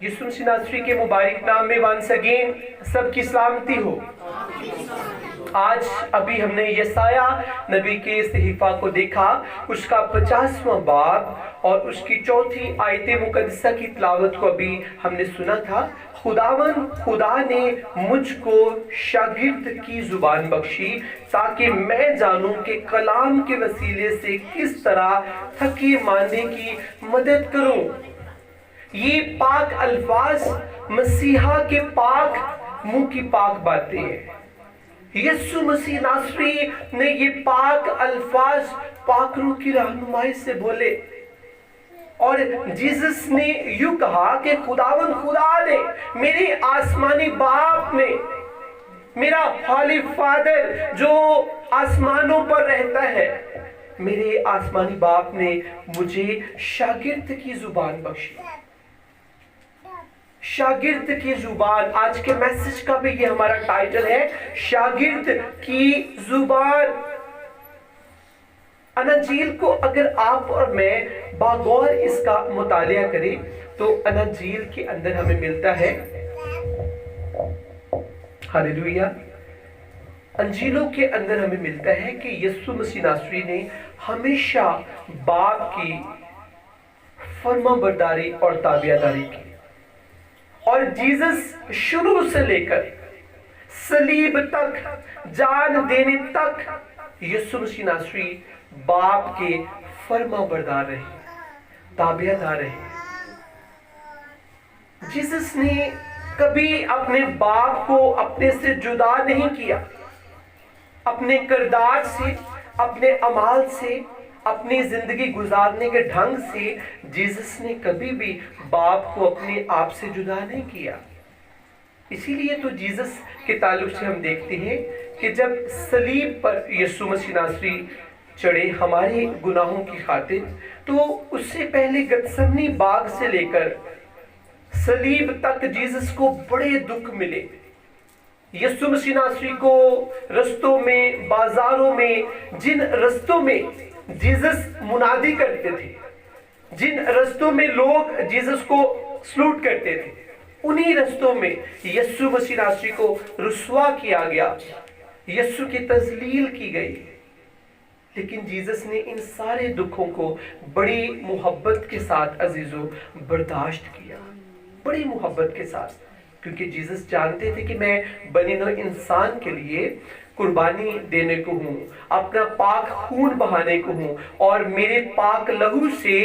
یسوع مسیح ناصری کے مبارک نام میں ونس اگین سب کی سلامتی ہو۔ آج ابھی ہم نے یسایہ نبی کے صحیفہ کو دیکھا، اس کا 50واں باب اور اس کی 4 آیت مقدسہ کی تلاوت کو ابھی ہم نے سنا تھا۔ خدا نے مجھ کو شاگرد کی زبان بخشی تاکہ میں جانوں کہ کلام کے وسیلے سے کس طرح تھکے ماندے کی مدد کروں۔ یہ پاک الفاظ مسیحا کے پاک منہ کی پاک باتیں ہیں۔ یسوع مسیح ناصری نے یہ پاک الفاظ پاک روح کی رہنمائی سے بولے، اور جیسس نے یوں کہا کہ خدا نے، میرے آسمانی باپ نے، میرا ہولی فادر جو آسمانوں پر رہتا ہے، میرے آسمانی باپ نے مجھے شاگرد کی زبان بخشی۔ شاگرد کی زبان، آج کے میسج کا بھی یہ ہمارا ٹائٹل ہے، شاگرد کی زبان۔ اناجیل کو اگر آپ اور میں باغور اس کا مطالعہ کریں تو اناجیل کے اندر ہمیں ملتا ہے، ہاللیلویہ، انجیلوں کے اندر ہمیں ملتا ہے کہ یسوع مسیح ناصری نے ہمیشہ باپ کی فرما برداری اور تابعداری کی، اور جیسس شروع سے لے کر صلیب تک، جان دینے تک، یسوع مسیح ناصری باپ کے فرما بردار رہے، تابعدار رہے۔ جیسس نے کبھی اپنے باپ کو اپنے سے جدا نہیں کیا، اپنے کردار سے، اپنے اعمال سے، اپنی زندگی گزارنے کے ڈھنگ سے جیسس نے کبھی بھی باپ کو اپنے آپ سے جدا نہیں کیا۔ اسی لیے تو جیسس کے تعلق سے ہم دیکھتے ہیں کہ جب صلیب پر یسوع مسیح ناصری چڑھے ہمارے گناہوں کی خاطر، تو اس سے پہلے گتسمنی باغ سے لے کر صلیب تک جیسس کو بڑے دکھ ملے۔ یسوع مسیح ناصری کو رستوں میں، بازاروں میں، جن رستوں میں جیسس منادی کرتے تھے، جن رستوں میں لوگ جیسس کو سلوٹ کرتے تھے، انہی رستوں میں یسوع مسیح ناصری کو رسوا کیا گیا، یسوع کی تذلیل کی گئی۔ لیکن جیسس نے ان سارے دکھوں کو بڑی محبت کے ساتھ عزیزو برداشت کیا، بڑی محبت کے ساتھ، کیونکہ جیسس جانتے تھے کہ میں بنی نوع انسان کے لیے قربانی دینے کو ہوں، اپنا پاک خون بہانے کو ہوں، اور میرے پاک لہو سے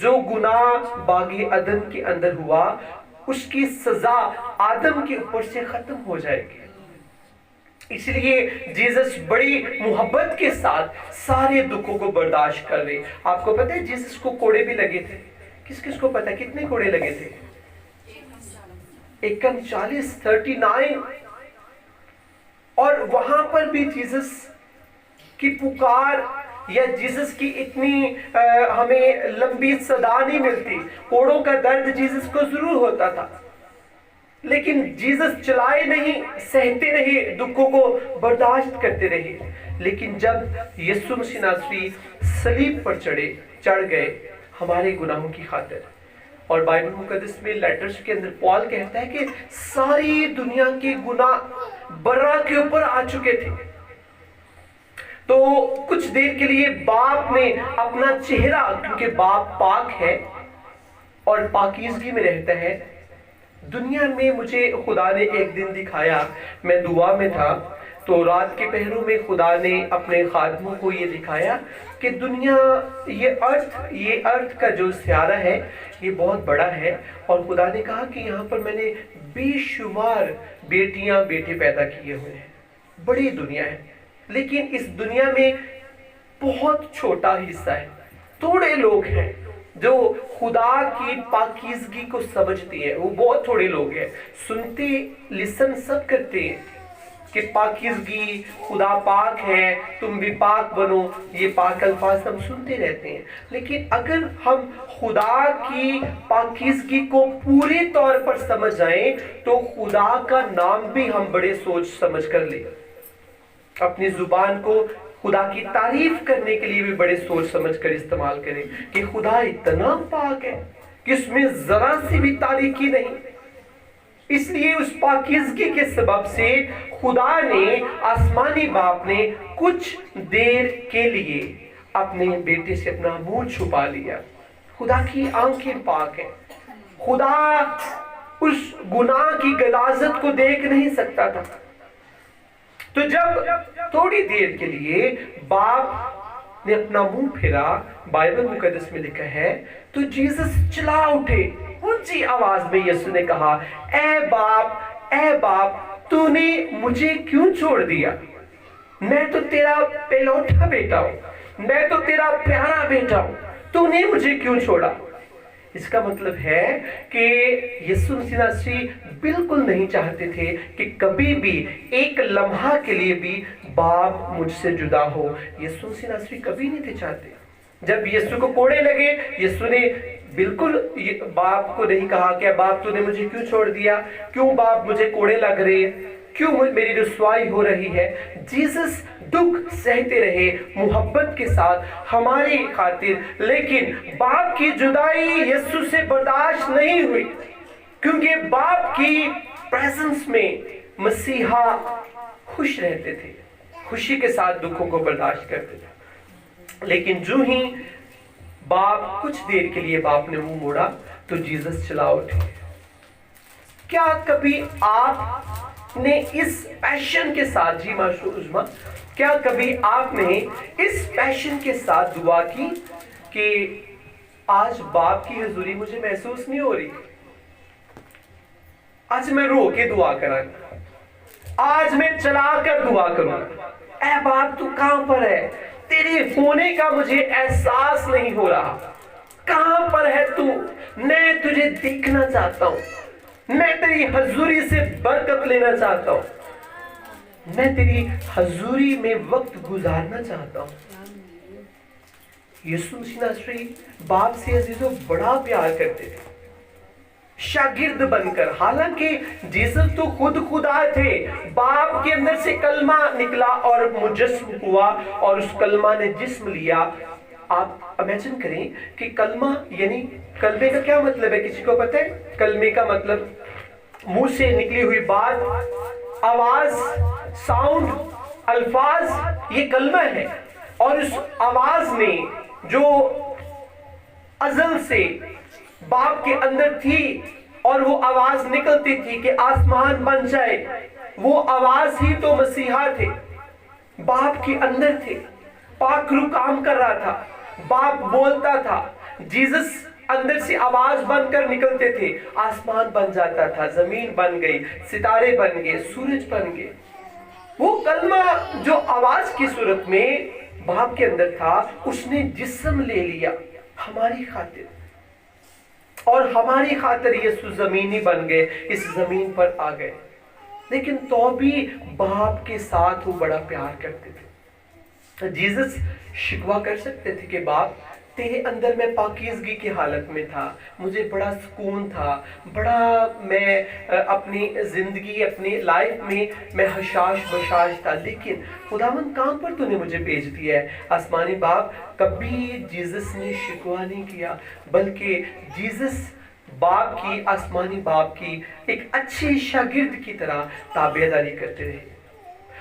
جو گناہ باغ عدن کے اندر ہوا، اس کی سزا آدم کے اوپر سے ختم ہو جائے گی۔ اس لیے جیسس بڑی محبت کے ساتھ سارے دکھوں کو برداشت کر رہے۔ آپ کو پتہ ہے جیسس کو کوڑے بھی لگے تھے؟ کس کس کو پتہ ہے کتنے کوڑے لگے تھے؟ 39، اور وہاں پر بھی جیسس کی پکار یا جیسس کی اتنی ہمیں لمبی صدا نہیں ملتی۔ کوڑوں کا درد جیسس کو ضرور ہوتا تھا، لیکن جیسس چلائے نہیں، سہتے نہیں، دکھوں کو برداشت کرتے رہے۔ لیکن جب یسوع مسیح ناصری صلیب پر چڑھ گئے ہمارے گناہوں کی خاطر، اور بائبل مقدس میں لیٹرز کے اندر پال کہتا ہے کہ ساری دنیا کے گناہ برا کے اوپر آ چکے تھے، تو کچھ دیر کے لیے باپ نے اپنا چہرہ، کیونکہ باپ پاک ہے اور پاکیزگی میں رہتا ہے، دنیا میں مجھے خدا نے ایک دن دکھایا، میں دعا میں تھا تو رات کے پہروں میں خدا نے اپنے خادموں کو یہ دکھایا کہ دنیا، یہ ارتھ کا جو سیارہ ہے یہ بہت بڑا ہے، اور خدا نے کہا کہ یہاں پر میں نے بے شمار بیٹیاں بیٹے پیدا کیے ہوئے ہیں، بڑی دنیا ہے، لیکن اس دنیا میں بہت چھوٹا حصہ ہے، تھوڑے لوگ ہیں جو خدا کی پاکیزگی کو سمجھتے ہیں، وہ بہت تھوڑے لوگ ہیں، سنتے لسن سب کرتے ہیں کہ پاکیزگی، خدا پاک ہے، تم بھی پاک بنو، یہ پاک الفاظ ہم سنتے رہتے ہیں، لیکن اگر ہم خدا کی پاکیزگی کو پورے طور پر سمجھ جائیں تو خدا کا نام بھی ہم بڑے سوچ سمجھ کر لیں، اپنی زبان کو خدا کی تعریف کرنے کے لیے بھی بڑے سوچ سمجھ کر استعمال کریں کہ خدا اتنا پاک ہے، کہ اس میں ذرا سی بھی تاریکی نہیں. اس لیے اس پاکیزگی کے سبب سے خدا نے، آسمانی باپ نے کچھ دیر کے لیے اپنے بیٹے سے اپنا منہ چھپا لیا. خدا کی آنکھیں پاک ہیں. خدا اس گناہ کی غلاظت کو دیکھ نہیں سکتا تھا. تو جب تھوڑی دیر کے لیے باپ نے اپنا منہ پھیرا، بائبل مقدس میں لکھا ہے، تو جیسس چلا اٹھے. اونچی آواز میں یسوع نے کہا، اے باپ تو نے مجھے کیوں چھوڑ دیا؟ میں تو تیرا پہلوٹا بیٹا ہوں، میں تو تیرا پیارا بیٹا ہوں، تو نے مجھے کیوں چھوڑا؟ اس کا مطلب ہے کہ یسوع مسیح ناصری بالکل نہیں چاہتے تھے کہ کبھی بھی ایک لمحہ کے لیے بھی باپ مجھ سے جدا ہو. یسوع مسیح ناصری کبھی نہیں تھے چاہتے. جب یسوع کو کوڑے لگے، یسوع نے بالکل باپ کو نہیں کہا کہ باپ تو نے مجھے کیوں چھوڑ دیا، کیوں باپ مجھے کوڑے لگ رہے ہیں، کیوں میری رسوائی ہو رہی ہے. جیسس دکھ سہتے رہے محبت کے ساتھ ہماری خاطر، لیکن باپ کی جدائی یسوع سے برداشت نہیں ہوئی، کیونکہ باپ کی پریزنس میں مسیحا خوش رہتے تھے، خوشی کے ساتھ دکھوں کو برداشت کرتے تھے. لیکن جو ہی باپ کچھ دیر کے لیے باپ نے منہ موڑا تو جیسس چلا اٹھے. کیا کبھی آپ نے اس پیشن کے ساتھ، جی معاشر عظما، کیا کبھی آپ نے اس پیشن کے ساتھ دعا کی کہ آج باپ کی حضوری مجھے محسوس نہیں ہو رہی، آج میں رو کے دعا کروں گا، آج میں چلا کر دعا کروں گا، اے باپ تو کہاں پر ہے؟ تیرے ہونے کا مجھے احساس نہیں ہو رہا، کہاں پر ہے تو؟ میں تجھے دیکھنا چاہتا ہوں، میں تیری حضوری سے برکت لینا چاہتا ہوں، میں تیری حضوری میں وقت گزارنا چاہتا ہوں. یسوع مسیح ناصری باپ سے عزیزوں بڑا پیار کرتے تھے، شاگرد بن کر. حالانکہ جیسس تو خود خدا تھے، باپ کے اندر سے کلمہ نکلا اور مجسم ہوا اور اس کلمہ نے جسم لیا. آپ امیجن کریں کہ کلمہ یعنی کلمے کا کیا مطلب ہے؟ کسی کو پتہ ہے؟ کلمے کا مطلب منہ سے نکلی ہوئی بات، آواز، ساؤنڈ، الفاظ، یہ کلمہ ہے. اور اس آواز نے جو ازل سے باپ کے اندر تھی اور وہ آواز نکلتی تھی کہ آسمان بن جائے، وہ آواز ہی تو مسیحا تھے، باپ کے اندر تھے. پاک روح کام کر رہا تھا، باپ بولتا تھا، جیسس اندر سے آواز بن کر نکلتے تھے، آسمان بن جاتا تھا، زمین بن گئی، ستارے بن گئے، سورج بن گئے. وہ کلمہ جو آواز کی صورت میں باپ کے اندر تھا، اس نے جسم لے لیا ہماری خاطر، اور ہماری خاطر یسوع زمینی بن گئے، اس زمین پر آ گئے. لیکن تو بھی باپ کے ساتھ وہ بڑا پیار کرتے تھے. جیسس شکوہ کر سکتے تھے کہ باپ تیرے اندر میں پاکیزگی کی حالت میں تھا، مجھے بڑا سکون تھا، بڑا میں اپنی زندگی، اپنی لائف میں میں حشاش بشاش تھا، لیکن خداوند کہاں پر تو نے مجھے بھیج دیا ہے. آسمانی باپ کبھی جیسس نے شکوہ نہیں کیا، بلکہ جیسس باپ کی، آسمانی باپ کی ایک اچھے شاگرد کی طرح تابعداری کرتے رہے.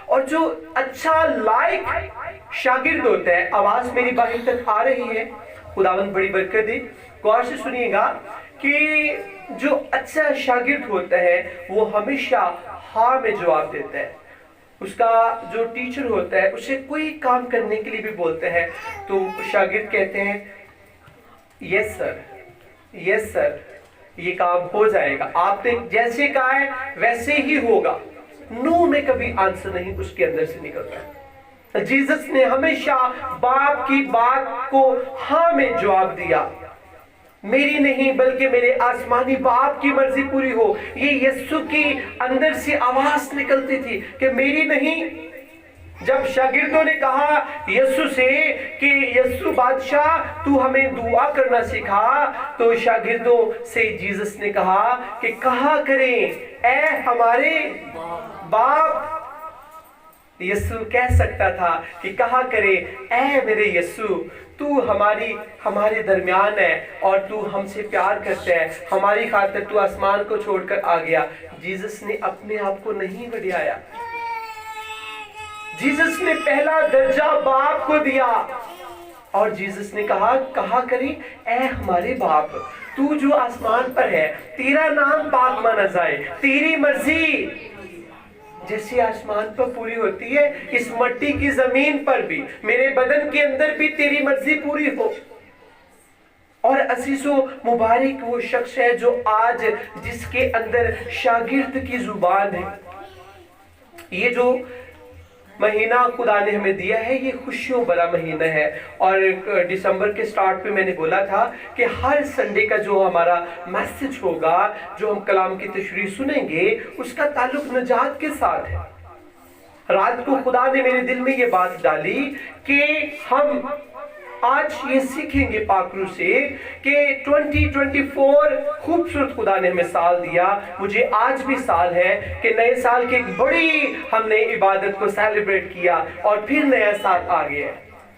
اور جو اچھا لائق شاگرد ہوتا ہے، آواز میری باہر تک آ رہی ہے، خداوند بڑی برکت دے، غور سے سنیے گا کہ جو اچھا شاگرد ہوتا ہے وہ ہمیشہ ہاں میں جواب دیتا ہے. اس کا جو ٹیچر ہوتا ہے اسے کوئی کام کرنے کے لیے بھی بولتا ہے تو شاگرد کہتے ہیں یس سر، یس سر، یہ کام ہو جائے گا، آپ نے جیسے کہا ہے ویسے ہی ہوگا. نو میں کبھی آنسر نہیں اس کے اندر سے نکلتا ہے. جیسس نے ہمیشہ باپ کی بات کو ہاں میں جواب دیا، میری نہیں بلکہ میرے آسمانی باپ کی مرضی پوری ہو. یہ یسوع کی اندر سے آواز نکلتی تھی کہ میری نہیں. جب شاگردوں نے کہا یسوع سے کہ یسوع بادشاہ تو ہمیں دعا کرنا سکھا، تو شاگردوں سے جیسس نے کہا کہ کہا کریں اے ہمارے باپ. یسوع کہہ سکتا تھا کہ کہا کرے اے میرے یسوع تو ہمارے درمیان ہے اور تو ہم سے پیار کرتا ہے، ہماری خاطر تو آسمان کو چھوڑ کر آ گیا۔ جیسس نے اپنے آپ کو نہیں بڑھایا، جیسس نے پہلا درجہ باپ کو دیا، اور جیسس نے کہا کرے اے ہمارے باپ تو جو آسمان پر ہے، تیرا نام پاک مانا جائے، تیری مرضی جیسے آسمان پر پوری ہوتی ہے اس مٹی کی زمین پر بھی، میرے بدن کے اندر بھی تیری مرضی پوری ہو۔ اور عزیزو مبارک وہ شخص ہے جو آج جس کے اندر شاگرد کی زبان ہے۔ یہ جو مہینہ خدا نے ہمیں دیا ہے یہ خوشیوں بڑا مہینہ ہے، اور دسمبر کے سٹارٹ پہ میں نے بولا تھا کہ ہر سنڈے کا جو ہمارا میسج ہوگا، جو ہم کلام کی تشریح سنیں گے، اس کا تعلق نجات کے ساتھ ہے۔ رات کو خدا نے میرے دل میں یہ بات ڈالی کہ ہم آج یہ سیکھیں گے پاک روح سے کہ 2024 خوبصورت خدا نے ہمیں سال دیا، مجھے آج بھی سال ہے کہ نئے سال کی ایک بڑی ہم نے عبادت کو سیلیبریٹ کیا اور پھر نیا سال آ گیا۔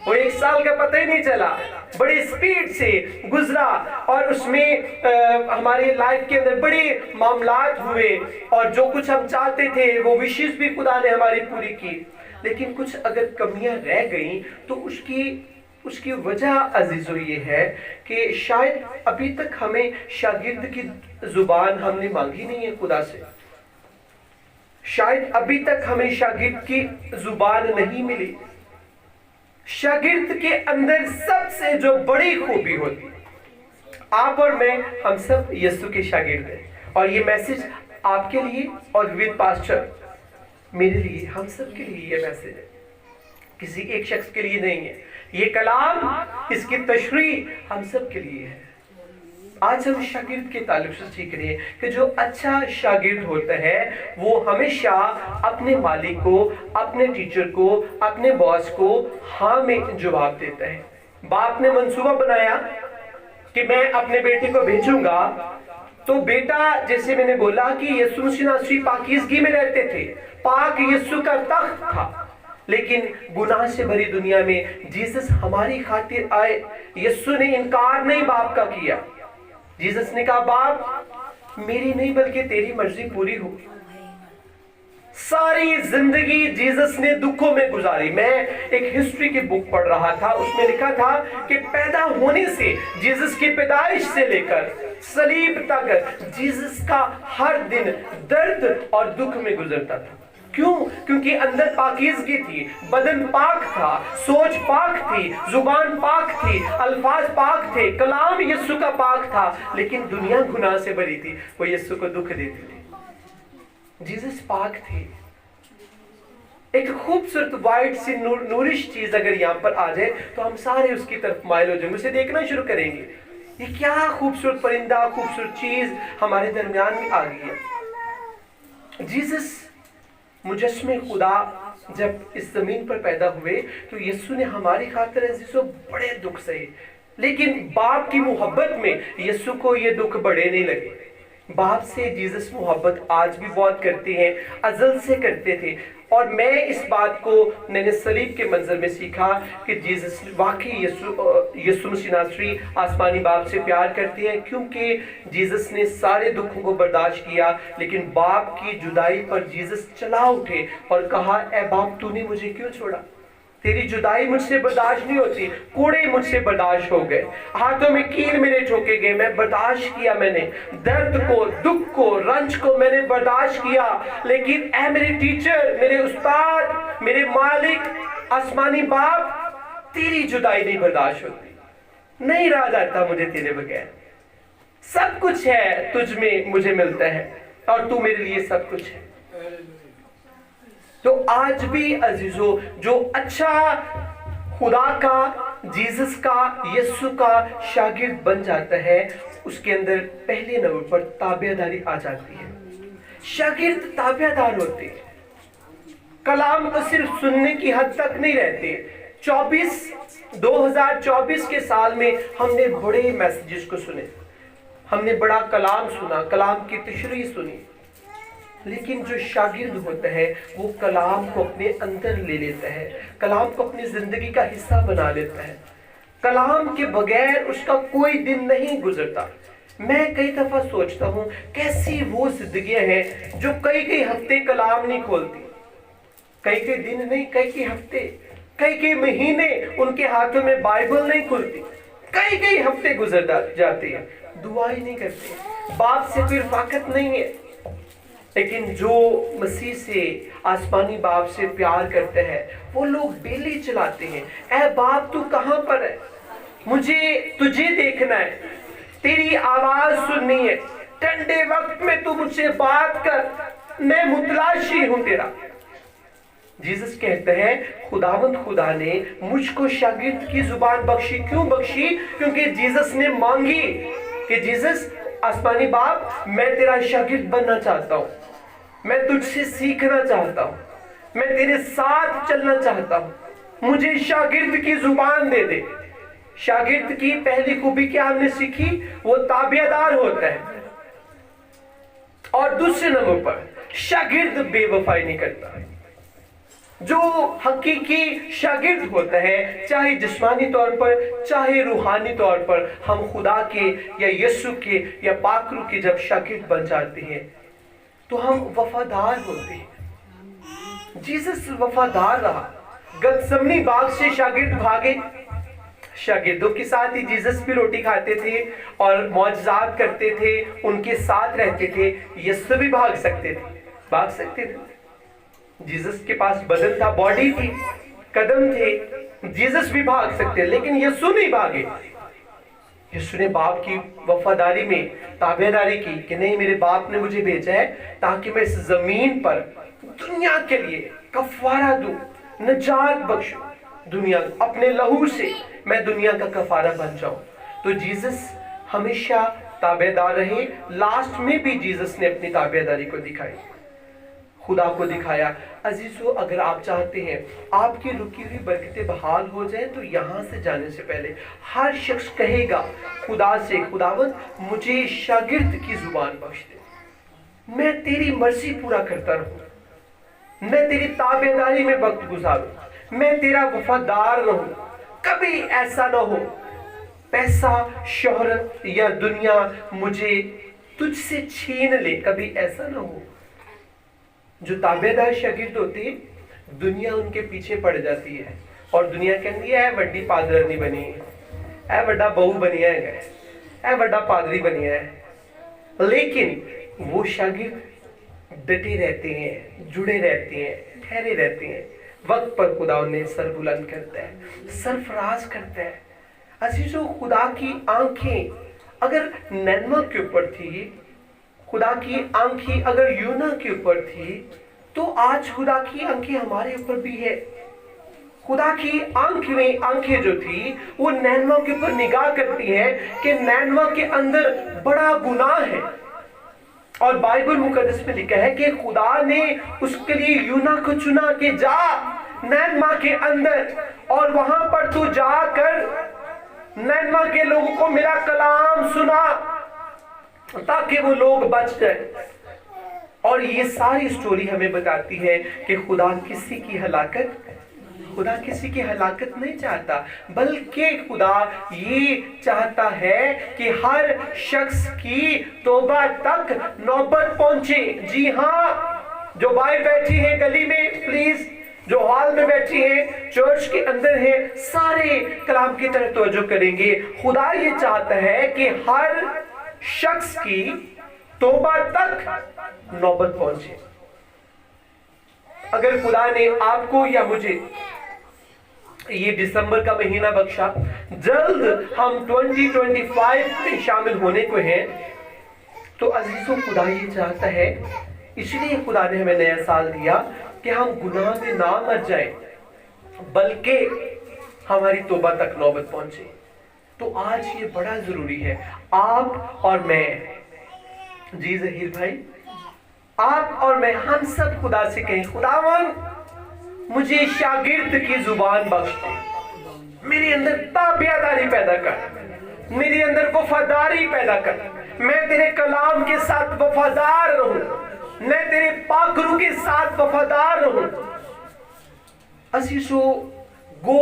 وہ ایک سال کا پتہ ہی نہیں چلا، بڑی سپیڈ سے گزرا، اور اس میں ہماری لائف کے اندر بڑے معاملات ہوئے، اور جو کچھ ہم چاہتے تھے وہ وشز بھی خدا نے ہماری پوری کی، لیکن کچھ اگر کمیاں رہ گئیں تو اس کی وجہ عزیزو یہ ہے کہ شاید ابھی تک ہمیں شاگرد کی زبان ہم نے مانگی نہیں ہے خدا سے، شاید ابھی تک ہمیں شاگرد کی زبان نہیں ملی۔ شاگرد کے اندر سب سے جو بڑی خوبی ہوتی، آپ اور میں ہم سب یسوع کے شاگرد ہیں، اور یہ میسج آپ کے لیے اور ود پاسٹر میرے لیے، ہم سب کے لیے یہ میسج ہے، کسی ایک شخص کے لیے نہیں ہے۔ یہ کلام، اس کی تشریح ہم سب کے لیے ہے۔ آج ہم شاگرد کے تعلق سے سیکھ رہے ہیں کہ جو اچھا شاگرد ہوتا ہے وہ ہمیشہ اپنے مالک کو، اپنے ٹیچر کو، اپنے باس کو ہاں میں جواب دیتا ہے۔ باپ نے منصوبہ بنایا کہ میں اپنے بیٹے کو بھیجوں گا، تو بیٹا جیسے میں نے بولا کہ یسوع مسیح ناصری پاکیزگی میں رہتے تھے، پاک یسوع کا تخت تھا، لیکن گناہ سے بھری دنیا میں جیسس ہماری خاطر آئے۔ یسوع نے انکار نہیں باپ کا کیا، جیسس نے کہا باپ میری نہیں بلکہ تیری مرضی پوری ہو۔ ساری زندگی جیسس نے دکھوں میں گزاری۔ میں ایک ہسٹری کی بک پڑھ رہا تھا، اس میں لکھا تھا کہ پیدا ہونے سے جیسس کی پیدائش سے لے کر صلیب تک جیسس کا ہر دن درد اور دکھ میں گزرتا تھا۔ کیوں؟ کیونکہ اندر پاکیزگی تھی، بدن پاک تھا، سوچ پاک تھی، زبان پاک تھی، الفاظ پاک تھے، کلام یسوع کا پاک تھا، لیکن دنیا گناہ سے بھری تھی، وہ یسوع کو دکھ دیتی تھی۔ جیسس پاک تھے۔ ایک خوبصورت وائٹ سی نورش چیز اگر یہاں پر آ جائے تو ہم سارے اس کی طرف مائل ہو جائیں گے، اسے دیکھنا شروع کریں گے، یہ کیا خوبصورت پرندہ، خوبصورت چیز ہمارے درمیان میں آ گئی ہے۔ جیسس مجسمے خدا جب اس زمین پر پیدا ہوئے تو یسوع نے ہماری خاطر عزیزو بڑے دکھ سہے، لیکن باپ کی محبت میں یسوع کو یہ دکھ بڑے نہیں لگے۔ باپ سے جیسس محبت آج بھی بہت کرتے ہیں، ازل سے کرتے تھے، اور میں اس بات کو میں نے صلیب کے منظر میں سیکھا کہ جیسس واقعی یسوع مسیح ناصری آسمانی باپ سے پیار کرتے ہیں، کیونکہ جیسس نے سارے دکھوں کو برداشت کیا، لیکن باپ کی جدائی پر جیسس چلا اٹھے اور کہا اے باپ تو نے مجھے کیوں چھوڑا؟ تیری جدائی مجھ سے برداشت نہیں ہوتی، کوڑے مجھ سے برداشت ہو گئے، ہاتھوں میں کیل میرے ٹھوکے گئے، میں برداشت کیا، میں نے درد کو، دکھ کو، رنج کو میں نے برداشت کیا، لیکن اے میرے ٹیچر، میرے استاد، میرے مالک، آسمانی باپ، تیری جدائی نہیں برداشت ہوتی، نہیں رہا جاتا مجھے تیرے بغیر، سب کچھ ہے تجھ میں مجھے ملتا ہے، اور تو میرے لیے سب کچھ ہے۔ تو آج بھی عزیزو جو اچھا خدا کا، جیسس کا، یسوع کا شاگرد بن جاتا ہے، اس کے اندر پہلے نمبر پر تابع داری آ جاتی ہے۔ شاگرد تابع دار ہوتے ہیں، کلام تو صرف سننے کی حد تک نہیں رہتے۔ 2024 کے سال میں ہم نے بڑے میسیجز کو سنے، ہم نے بڑا کلام سنا، کلام کی تشریح سنی، لیکن جو شاگرد ہوتا ہے وہ کلام کو اپنے اندر لے لیتا ہے، کلام کو اپنی زندگی کا حصہ بنا لیتا ہے، کلام کے بغیر اس کا کوئی دن نہیں گزرتا۔ میں کئی دفعہ سوچتا ہوں کیسی وہ زندگیاں ہیں جو کئی ہفتے کلام نہیں کھولتی، کئی دن نہیں، کئی ہفتے، کئی مہینے ان کے ہاتھوں میں بائبل نہیں کھلتی، کئی ہفتے گزر جاتے ہیں، دعا ہی نہیں کرتے، باپ سے کوئی رفاقت نہیں ہے۔ لیکن جو مسیح سے، آسمانی باپ سے پیار کرتے ہیں، وہ لوگ ڈیلی چلاتے ہیں، اے باپ تو کہاں پر ہے، مجھے تجھے دیکھنا ہے، تیری آواز سننی ہے، ٹھنڈے وقت میں تو مجھ سے بات کر، میں متلاشی ہوں تیرا۔ جیسس کہتے ہیں خداوند خدا نے مجھ کو شاگرد کی زبان بخشی، کیوں بخشی؟ کیونکہ جیسس نے مانگی کہ جیسس، آسمانی باپ میں تیرا شاگرد بننا چاہتا ہوں، میں تجھ سے سیکھنا چاہتا ہوں، میں تیرے ساتھ چلنا چاہتا ہوں، مجھے شاگرد کی زبان دے دے۔ شاگرد کی پہلی خوبی کیا ہم نے سیکھی؟ وہ تابع دار ہوتا ہے، اور دوسرے نمبر پر شاگرد بے وفائی نہیں کرتا۔ جو حقیقی شاگرد ہوتا ہے، چاہے جسمانی طور پر چاہے روحانی طور پر، ہم خدا کے یا یسوع کے یا پاک روح کے جب شاگرد بن جاتے ہیں تو ہم وفادار ہوتے ہیں۔ جیسس وفادار رہا، گتسمنی باغ سے شاگرد بھاگے، شاگردوں کے ساتھ ہی جیسس بھی روٹی کھاتے تھے اور معجزات کرتے تھے، ان کے ساتھ رہتے تھے۔ یسوع بھی بھاگ سکتے تھے، جیسس کے پاس بدن تھا، باڈی تھی، قدم تھے، جیسس بھی بھاگ سکتے، لیکن یسوع نہیں بھاگے۔ یسوع نے باپ کی وفاداری میں تابعداری کی کہ نہیں، میرے باپ نے مجھے بھیجا ہے تاکہ میں اس زمین پر دنیا کے لیے کفارہ دوں، نجات بخشوں دنیا، اپنے لہو سے میں دنیا کا کفارہ بن جاؤں۔ تو جیسس ہمیشہ تابعدار رہے، لاسٹ میں بھی جیسس نے اپنی تابعداری کو دکھائی، خدا کو دکھایا۔ عزیزو، اگر آپ چاہتے ہیں آپ کی رکی ہوئی برکتیں بحال ہو جائیں تو یہاں سے جانے سے پہلے ہر شخص کہے گا خدا سے، خداوند مجھے شاگرد کی زبان بخش دے، میں تیری مرضی پورا کرتا رہوں، میں تیری تابعداری میں وقت گزاروں، میں تیرا وفادار رہوں۔ کبھی ایسا نہ ہو پیسہ، شہرت یا دنیا مجھے تجھ سے چھین لے، کبھی ایسا نہ ہو۔ جو تابعدار شاگرد ہوتے ہیں، دنیا ان کے پیچھے پڑ جاتی ہے اور دنیا کہتی ہے اے وڈی پادرانی بنی ہے، اے وڈا بہو بنیا ہے، اے وڈا پادری بنیا ہے۔ لیکن وہ شاگرد ڈٹے رہتے ہیں، جڑے رہتے ہیں، ٹھہرے رہتے ہیں، وقت پر خدا انہیں سر بلند کرتا ہے، سرفراز کرتا ہے۔ عزیزو، خدا کی آنکھیں اگر نینوا کے اوپر تھی، خدا کی آنکھیں اگر یونا کے اوپر تھی، تو آج خدا کی آنکھیں ہمارے اوپر بھی ہے۔ خدا کی آنکھیں جو تھی وہ نینوا کے اوپر نگاہ کرتی ہے کہ نینوا کے اندر بڑا گناہ ہے، اور بائبل مقدس میں لکھا ہے کہ خدا نے اس کے لیے یونا کو چنا کہ جا نینوا کے اندر، اور وہاں پر تو جا کر نینوا کے لوگوں کو میرا کلام سنا تاکہ وہ لوگ بچ جائیں۔ اور یہ ساری سٹوری ہمیں بتاتی ہے کہ خدا کسی کی ہلاکت نہیں چاہتا، بلکہ خدا یہ چاہتا ہے کہ ہر شخص کی توبہ تک نوبت پہنچے۔ جی ہاں، جو باہر بیٹھی ہیں گلی میں، پلیز، جو ہال میں بیٹھی ہیں، چرچ کے اندر ہیں، سارے کلام کی طرف توجہ کریں گے۔ خدا یہ چاہتا ہے کہ ہر شخص کی توبہ تک نوبت پہنچے۔ اگر خدا نے آپ کو یا مجھے یہ دسمبر کا مہینہ بخشا، جلد ہم 2025 میں شامل ہونے کو ہیں، تو عزیزوں خدا یہ چاہتا ہے، اس لیے خدا نے ہمیں نیا سال دیا کہ ہم گناہ میں نہ مر جائیں، بلکہ ہماری توبہ تک نوبت پہنچے۔ تو آج یہ بڑا ضروری ہے، آپ اور میں، جی ظہیر بھائی، آپ اور میں، ہم سب خدا سے کہیں خداوند مجھے شاگرد کی زبان بخش دے، میرے اندر تابعداری پیدا کر، میرے اندر وفاداری پیدا کر، میں تیرے کلام کے ساتھ وفادار رہوں، میں تیرے پاک روح کے ساتھ وفادار رہوں. عزیزو، گو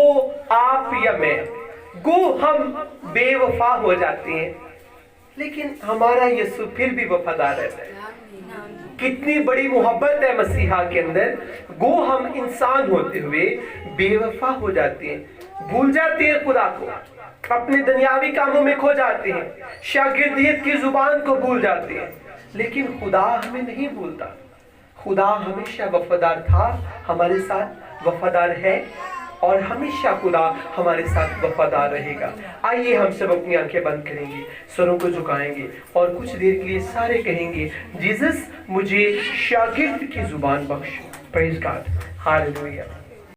آپ یا میں، گو ہم بے وفا ہو جاتے ہیں، لیکن ہمارا یسوع پھر بھی وفادار رہتا ہے. کتنی بڑی محبت ہے مسیحا کے اندر. گو ہم انسان ہوتے ہوئے بے وفا ہو جاتے ہیں، بھول جاتے ہیں خدا کو، اپنے دنیاوی کاموں میں کھو جاتے ہیں، شاگردیت کی زبان کو بھول جاتے ہیں، لیکن خدا ہمیں نہیں بھولتا. خدا ہمیشہ وفادار تھا، ہمارے ساتھ وفادار ہے، اور ہمیشہ خدا ہمارے ساتھ وفادار رہے گا. آئیے ہم سب اپنی آنکھیں بند کریں گے، سروں کو جھکائیں گے، اور کچھ دیر کے لیے سارے کہیں گے، جیزس مجھے شاگرد کی زبان بخش. پریز گاڈ. ہاللویا.